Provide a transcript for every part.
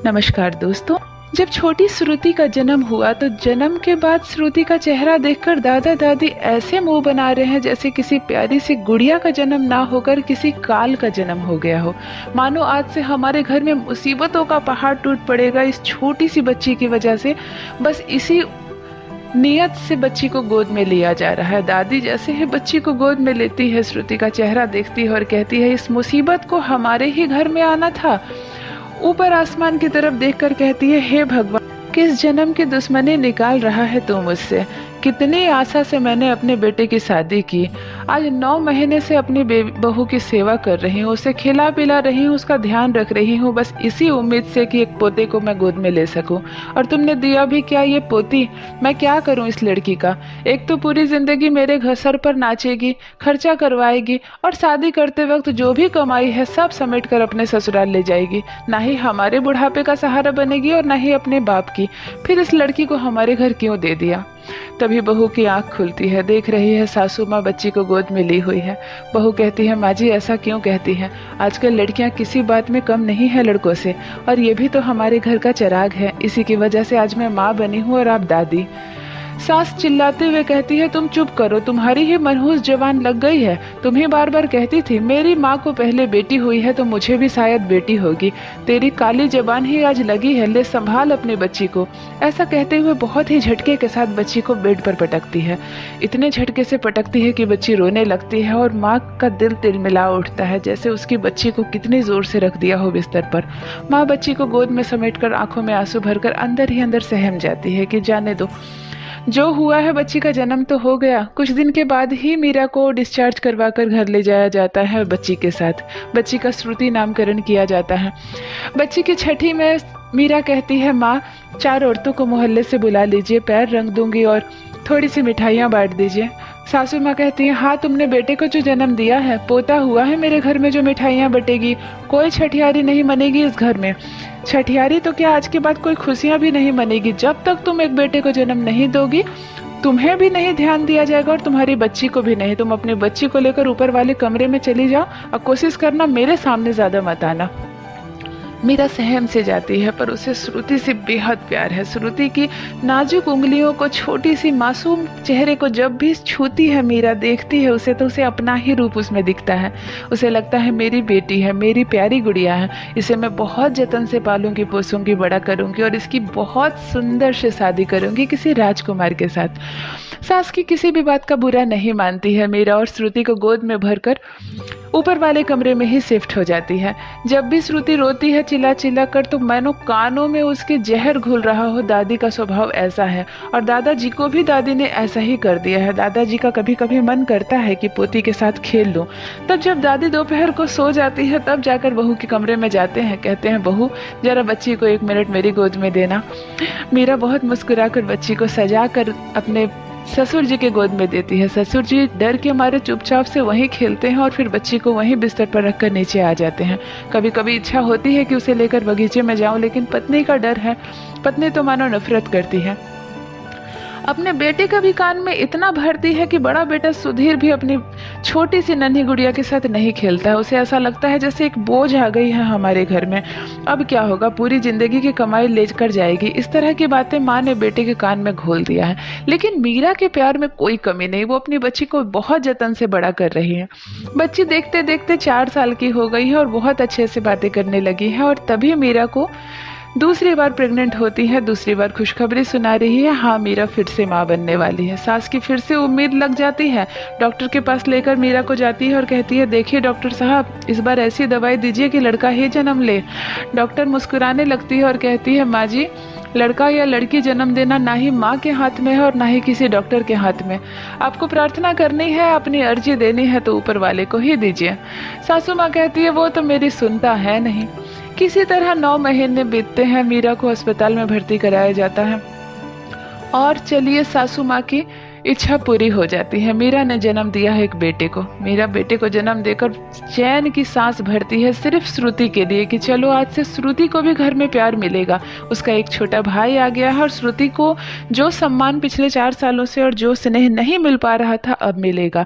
नमस्कार दोस्तों। जब छोटी श्रुति का जन्म हुआ तो जन्म के बाद श्रुति का चेहरा देखकर दादा दादी ऐसे मुंह बना रहे हैं जैसे किसी प्यारी सी गुड़िया का जन्म ना होकर किसी काल का जन्म हो गया हो। मानो आज से हमारे घर में मुसीबतों का पहाड़ टूट पड़ेगा इस छोटी सी बच्ची की वजह से। बस इसी नियत से बच्ची को गोद में लिया जा रहा है। दादी जैसे ही बच्ची को गोद में लेती है, श्रुति का चेहरा देखती है और कहती है, इस मुसीबत को हमारे ही घर में आना था। ऊपर आसमान की तरफ देखकर कहती है, हे भगवान, किस जन्म की दुश्मनी निकाल रहा है तू मुझसे। कितनी आशा से मैंने अपने बेटे की शादी की। आज 9 महीने से अपनी बहू की सेवा कर रही हूँ, उसे खिला पिला रही हूँ, उसका ध्यान रख रही हूँ, बस इसी उम्मीद से कि एक पोते को मैं गोद में ले सकूं। और तुमने दिया भी क्या ये पोती। मैं क्या करूँ इस लड़की का। एक तो पूरी जिंदगी मेरे घर सर पर नाचेगी, खर्चा करवाएगी और शादी करते वक्त जो भी कमाई है सब समेट कर अपने ससुराल ले जाएगी। ना ही हमारे बुढ़ापे का सहारा बनेगी और ना ही अपने बाप की। फिर इस लड़की को हमारे घर क्यों दे दिया। तभी बहू की आंख खुलती है, देख रही है सासू माँ बच्ची को गोद में ली हुई है। बहू कहती है, माँ जी ऐसा क्यों कहती हैं। आजकल लड़कियां किसी बात में कम नहीं है लड़कों से, और ये भी तो हमारे घर का चिराग है। इसी की वजह से आज मैं माँ बनी हूँ और आप दादी। सास चिल्लाते हुए कहती है, तुम चुप करो, तुम्हारी ही मनहूस जवान लग गई है। तुम ही बार बार कहती थी मेरी माँ को पहले बेटी हुई है तो मुझे भी शायद बेटी होगी। तेरी काली जबान ही आज लगी है, ले संभाल अपनी बच्ची को। ऐसा कहते हुए बहुत ही झटके के साथ बच्ची को बेड पर पटकती है। इतने झटके से पटकती है कि बच्ची रोने लगती है और माँ का दिल तिलमिला उठता है, जैसे उसकी बच्ची को कितनी जोर से रख दिया हो बिस्तर पर। माँ बच्ची को गोद में समेटकर आंखों में आंसू भरकर अंदर ही अंदर सहम जाती है कि जाने दो, जो हुआ है बच्ची का जन्म तो हो गया। कुछ दिन के बाद ही मीरा को डिस्चार्ज करवाकर घर ले जाया जाता है। बच्ची के साथ बच्ची का श्रुति नामकरण किया जाता है। बच्ची की छठी में मीरा कहती है, माँ 4 औरतों को मोहल्ले से बुला लीजिए, पैर रंग दूंगी और थोड़ी सी मिठाइयाँ बांट दीजिए। सासू माँ कहती है, हाँ तुमने बेटे को जो जन्म दिया है, पोता हुआ है मेरे घर में जो मिठाइयाँ बटेगी। कोई छठियारी नहीं मनेगी इस घर में। छठियारी तो क्या, आज के बाद कोई खुशियाँ भी नहीं मनेगी। जब तक तुम एक बेटे को जन्म नहीं दोगी, तुम्हें भी नहीं ध्यान दिया जाएगा और तुम्हारी बच्ची को भी नहीं। तुम अपनी बच्ची को लेकर ऊपर वाले कमरे में चली जाओ और कोशिश करना मेरे सामने ज्यादा मत आना। मीरा सहम से जाती है, पर उसे श्रुति से बेहद प्यार है। श्रुति की नाजुक उंगलियों को, छोटी सी मासूम चेहरे को जब भी छूती है मीरा, देखती है उसे, तो उसे अपना ही रूप उसमें दिखता है। उसे लगता है मेरी बेटी है, मेरी प्यारी गुड़िया है, इसे मैं बहुत जतन से पालूंगी, पोसूंगी, बड़ा करूंगी और इसकी बहुत सुंदर से शादी करूंगी किसी राजकुमार के साथ। सास की किसी भी बात का बुरा नहीं मानती है मीरा और श्रुति को गोद में भरकर ऊपर वाले कमरे में ही शिफ्ट हो जाती है। जब भी श्रुति रोती है चिल्ला चिल्ला कर, तो मानो कानों में उसके जहर घुल रहा हो। दादी का स्वभाव ऐसा है और दादाजी को भी दादी ने ऐसा ही कर दिया है। दादाजी का कभी कभी मन करता है कि पोती के साथ खेल लूं। तब जब दादी दोपहर को सो जाती है तब जाकर बहू के कमरे में जाते हैं। कहते हैं, बहू जरा बच्ची को 1 मिनट मेरी गोद में देना। मीरा बहुत मुस्कुरा कर बच्ची को सजा कर अपने ससुर जी के गोद में देती है। ससुर जी डर के मारे चुपचाप से वहीं खेलते हैं और फिर बच्ची को वहीं बिस्तर पर रखकर नीचे आ जाते हैं। कभी कभी इच्छा होती है कि उसे लेकर बगीचे में जाऊं, लेकिन पत्नी का डर है। पत्नी तो मानो नफरत करती है। अपने बेटे का भी कान में इतना भरती है कि बड़ा बेटा सुधीर भी अपनी छोटी सी नन्ही गुड़िया के साथ नहीं खेलता है। उसे ऐसा लगता है जैसे एक बोझ आ गई है हमारे घर में। अब क्या होगा, पूरी जिंदगी की कमाई लेकर जाएगी। इस तरह की बातें माँ ने बेटे के कान में घोल दिया है। लेकिन मीरा के प्यार में कोई कमी नहीं। वो अपनी बच्ची को बहुत जतन से बड़ा कर रही है। बच्ची देखते देखते 4 साल की हो गई है और बहुत अच्छे से बातें करने लगी है। और तभी मीरा को दूसरी बार प्रेग्नेंट होती है। दूसरी बार खुशखबरी सुना रही है, हाँ मीरा फिर से माँ बनने वाली है। सास की फिर से उम्मीद लग जाती है। डॉक्टर के पास लेकर मीरा को जाती है और कहती है, देखिए डॉक्टर साहब, इस बार ऐसी दवाई दीजिए कि लड़का ही जन्म ले। डॉक्टर मुस्कुराने लगती है और कहती है, माँ जी लड़का या लड़की जन्म देना ना ही माँ के हाथ में है और ना ही किसी डॉक्टर के हाथ में। आपको प्रार्थना करनी है, अपनी अर्जी देनी है तो ऊपर वाले को ही दीजिए। सासू माँ कहती है, वो तो मेरी सुनता है नहीं। किसी तरह 9 महीने बीतते हैं। मीरा को अस्पताल में भर्ती कराया जाता है और चलिए सासू माँ की इच्छा पूरी हो जाती है। मीरा ने जन्म दिया है एक बेटे को। मीरा बेटे को जन्म देकर चैन की सांस भरती है सिर्फ श्रुति के लिए कि चलो आज से श्रुति को भी घर में प्यार मिलेगा। उसका एक छोटा भाई आ गया है और श्रुति को जो सम्मान पिछले 4 सालों से और जो स्नेह नहीं मिल पा रहा था अब मिलेगा।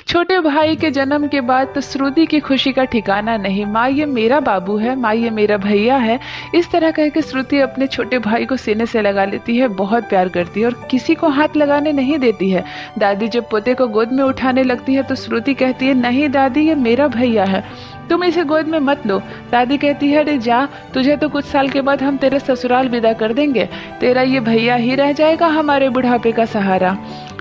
छोटे भाई के जन्म के बाद तो श्रुति की खुशी का ठिकाना नहीं। माँ ये मेरा बाबू है, माँ ये मेरा भैया है, इस तरह कह के श्रुति अपने छोटे भाई को सीने से लगा लेती है, बहुत प्यार करती है और किसी को हाथ लगाने नहीं देती है। दादी जब पोते को गोद में उठाने लगती है तो श्रुति कहती है नहीं दादी ये मेरा भैया है, तुम इसे गोद में मत लो। दादी कहती है अरे जा, तुझे तो कुछ साल के बाद हम तेरे ससुराल विदा कर देंगे, तेरा ये भैया ही रह जाएगा हमारे बुढ़ापे का सहारा।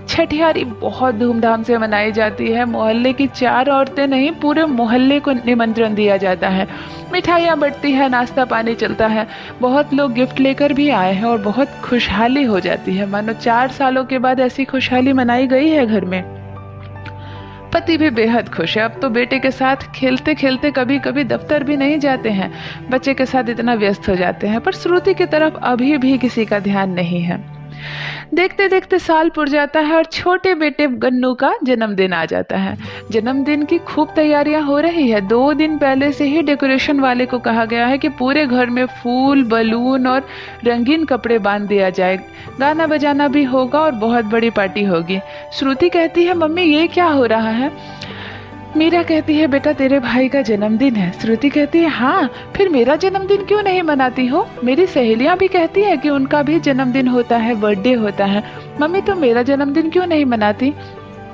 छठियारी बहुत धूमधाम से मनाई जाती है। मोहल्ले की 4 औरतें नहीं पूरे मोहल्ले को निमंत्रण दिया जाता है। मिठाइयाँ बंटती है, नाश्ता पानी चलता है, बहुत लोग गिफ्ट लेकर भी आए हैं और बहुत खुशहाली हो जाती है। मानो 4 सालों के बाद ऐसी खुशहाली मनाई गई है घर में। पति भी बेहद खुश है। अब तो बेटे के साथ खेलते खेलते कभी कभी दफ्तर भी नहीं जाते हैं, बच्चे के साथ इतना व्यस्त हो जाते हैं। पर श्रुति की तरफ अभी भी किसी का ध्यान नहीं है। देखते देखते साल पुर जाता है और छोटे बेटे गन्नू का जन्मदिन आ जाता है। जन्मदिन की खूब तैयारियां हो रही है। 2 दिन पहले से ही डेकोरेशन वाले को कहा गया है कि पूरे घर में फूल, बलून और रंगीन कपड़े बांध दिया जाए। गाना बजाना भी होगा और बहुत बड़ी पार्टी होगी। श्रुति कहती है मम्मी ये क्या हो रहा है? मीरा कहती है बेटा तेरे भाई का जन्मदिन है। श्रुति कहती है हाँ, फिर मेरा जन्मदिन क्यों नहीं मनाती हो? मेरी सहेलियां भी कहती है कि उनका भी जन्मदिन होता है, बर्थडे होता है। मम्मी तो मेरा जन्मदिन क्यों नहीं मनाती?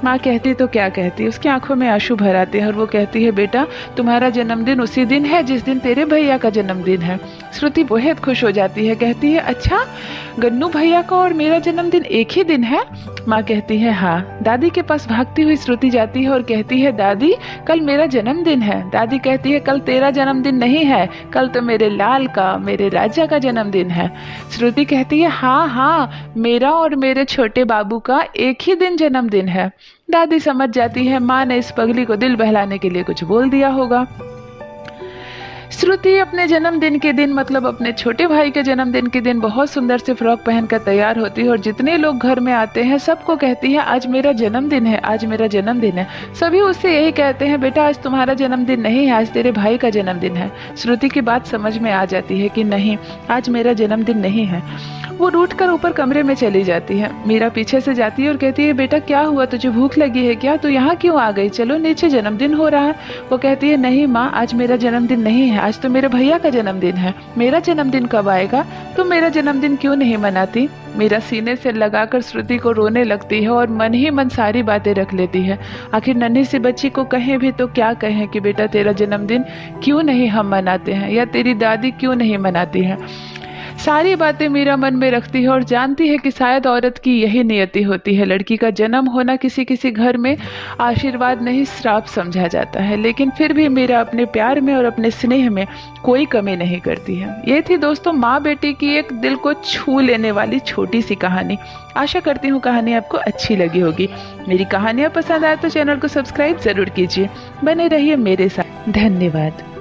माँ कहती तो क्या कहती, उसकी आंखों में आंसू भर आते हैं और वो कहती है बेटा तुम्हारा जन्मदिन उसी दिन है जिस दिन तेरे भैया का जन्मदिन है। श्रुति बेहद खुश हो जाती है, कहती है अच्छा गन्नू भैया का और मेरा जन्मदिन एक ही दिन है? माँ कहती है हाँ। दादी के पास भागती हुई श्रुति जाती है और कहती है दादी कल मेरा जन्मदिन है। दादी कहती है कल तेरा जन्मदिन नहीं है, कल तो मेरे लाल का, मेरे राजा का जन्मदिन है। श्रुति कहती है हाँ हाँ, मेरा और मेरे छोटे बाबू का एक ही दिन जन्मदिन है। दादी समझ जाती है माँ ने इस पगली को दिल बहलाने के लिए कुछ बोल दिया होगा। श्रुति अपने जन्मदिन के दिन मतलब अपने छोटे भाई के जन्मदिन के दिन बहुत सुंदर से फ्रॉक पहनकर तैयार होती है और जितने लोग घर में आते हैं सबको कहती है आज मेरा जन्मदिन है, आज मेरा जन्मदिन है। सभी उससे यही कहते हैं बेटा आज तुम्हारा जन्मदिन नहीं है, आज तेरे भाई का जन्मदिन है। श्रुति की बात समझ में आ जाती है कि नहीं आज मेरा जन्मदिन नहीं है। वो रूठ कर ऊपर कमरे में चली जाती है। मीरा पीछे से जाती है और कहती है बेटा क्या हुआ, तुझे भूख लगी है क्या? तू यहाँ क्यों आ गई? चलो नीचे जन्मदिन हो रहा है। वो कहती है नहीं माँ आज मेरा जन्मदिन नहीं है, आज तो मेरे भैया का जन्मदिन है। मेरा जन्मदिन कब आएगा? तुम मेरा जन्मदिन क्यों नहीं मनाती? मीरा सीने से लगाकर श्रुति को रोने लगती है और मन ही मन सारी बातें रख लेती है। आखिर नन्ही सी बच्ची को कहें भी तो क्या कहें कि बेटा तेरा जन्मदिन क्यों नहीं हम मनाते हैं या तेरी दादी क्यों नहीं मनाती है। सारी बातें मीरा मन में रखती है और जानती है कि शायद औरत की यही नियति होती है। लड़की का जन्म होना किसी किसी घर में आशीर्वाद नहीं श्राप समझा जाता है, लेकिन फिर भी मीरा अपने प्यार में और अपने स्नेह में कोई कमी नहीं करती है। ये थी दोस्तों माँ बेटी की एक दिल को छू लेने वाली छोटी सी कहानी। आशा करती हूँ कहानी आपको अच्छी लगी होगी। मेरी कहानियाँ पसंद आए तो चैनल को सब्सक्राइब जरूर कीजिए। बने रहिए मेरे साथ। धन्यवाद।